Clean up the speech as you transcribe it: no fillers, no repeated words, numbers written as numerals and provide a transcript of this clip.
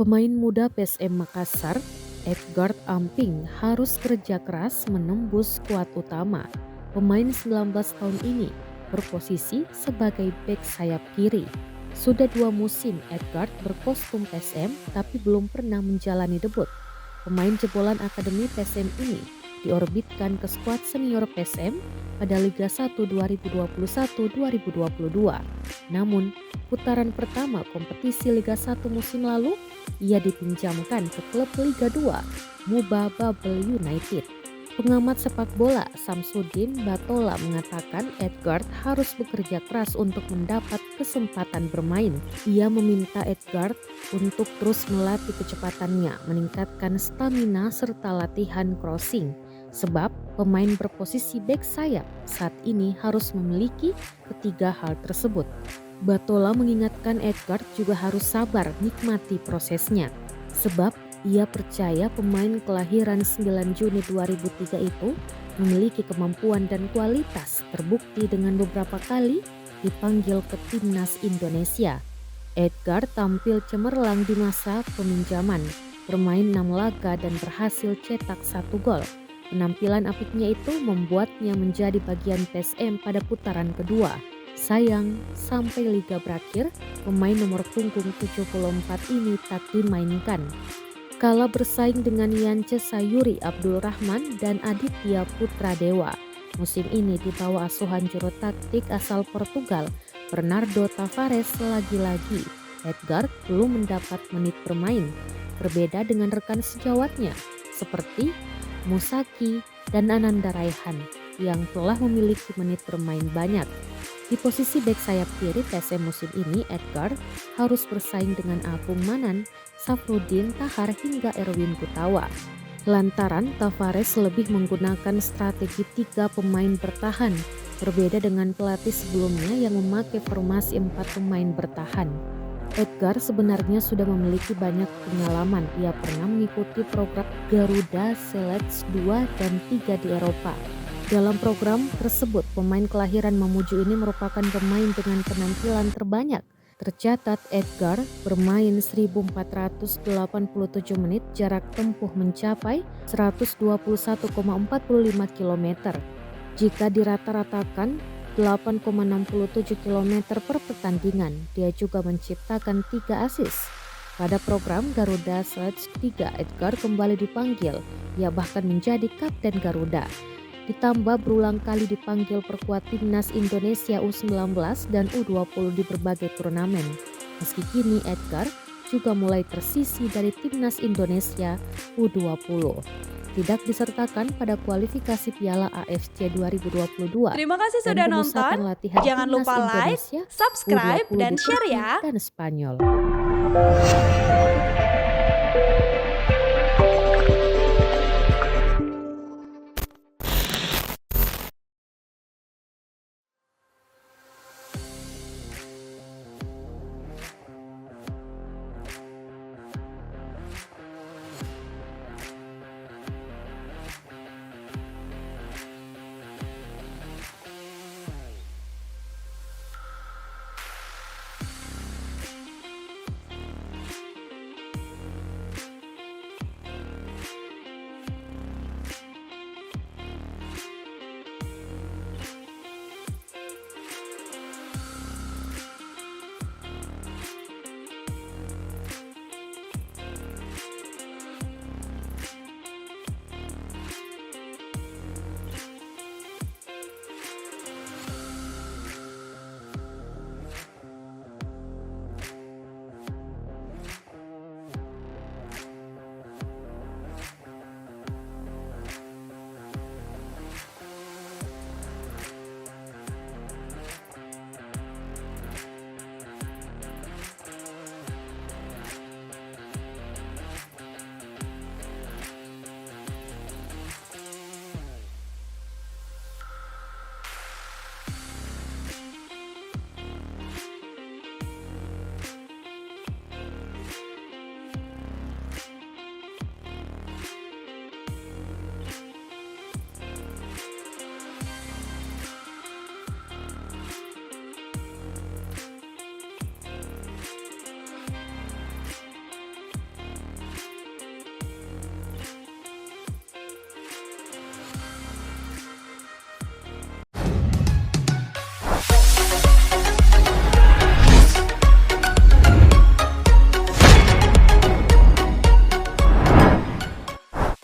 Pemain muda PSM Makassar, Edgard Amping harus kerja keras menembus skuad utama. Pemain 19 tahun ini berposisi sebagai bek sayap kiri. Sudah 2 musim Edgard berkostum PSM tapi belum pernah menjalani debut. Pemain jebolan Akademi PSM ini diorbitkan ke skuad senior PSM pada Liga 1 2021-2022. Namun, putaran pertama kompetisi Liga 1 musim lalu, ia dipinjamkan ke klub Liga 2, Muba Babel United. Pengamat sepak bola Samsudin Batola mengatakan Edgard harus bekerja keras untuk mendapat kesempatan bermain. Ia meminta Edgard untuk terus melatih kecepatannya, meningkatkan stamina serta latihan crossing. Sebab pemain berposisi bek sayap saat ini harus memiliki ketiga hal tersebut. Batola mengingatkan Edgard juga harus sabar nikmati prosesnya. Sebab ia percaya pemain kelahiran 9 Juni 2003 itu memiliki kemampuan dan kualitas terbukti dengan beberapa kali dipanggil ke timnas Indonesia. Edgard tampil cemerlang di masa peminjaman, bermain 6 laga dan berhasil cetak 1 gol. Penampilan apiknya itu membuatnya menjadi bagian PSM pada putaran kedua. Sayang, sampai liga berakhir, pemain nomor punggung 74 ini tak dimainkan. Kala bersaing dengan Yance Sayuri Abdul Rahman dan Aditya Putra Dewa. Musim ini di bawah asuhan juru taktik asal Portugal, Bernardo Tavares lagi-lagi. Edgard belum mendapat menit bermain, berbeda dengan rekan sejawatnya seperti Musaki dan Ananda Raihan yang telah memiliki menit bermain banyak. Di posisi bek sayap kiri PSM musim ini, Edgard harus bersaing dengan Apung Manan, Safrudin Tahar hingga Erwin Gutawa. Lantaran Tavares lebih menggunakan strategi 3 pemain bertahan, berbeda dengan pelatih sebelumnya yang memakai formasi 4 pemain bertahan. Edgard sebenarnya sudah memiliki banyak pengalaman. Ia pernah mengikuti program Garuda Select 2 dan 3 di Eropa. Dalam program tersebut, pemain kelahiran Mamuju ini merupakan pemain dengan penampilan terbanyak. Tercatat Edgard bermain 1487 menit, jarak tempuh mencapai 121,45 km. Jika dirata-ratakan 8,67 km per pertandingan, dia juga menciptakan 3 assist. Pada program Garuda Select 3, Edgard kembali dipanggil. Ia bahkan menjadi kapten Garuda. Ditambah berulang kali dipanggil perkuat timnas Indonesia U19 dan U20 di berbagai turnamen. Meski kini Edgard juga mulai tersisih dari timnas Indonesia U20. Tidak disertakan pada kualifikasi Piala AFC 2022. Terima kasih dan sudah pemusatan nonton. latihan Jangan timnas lupa like, Indonesia subscribe, U20 dan di share Turki ya. dan Spanyol.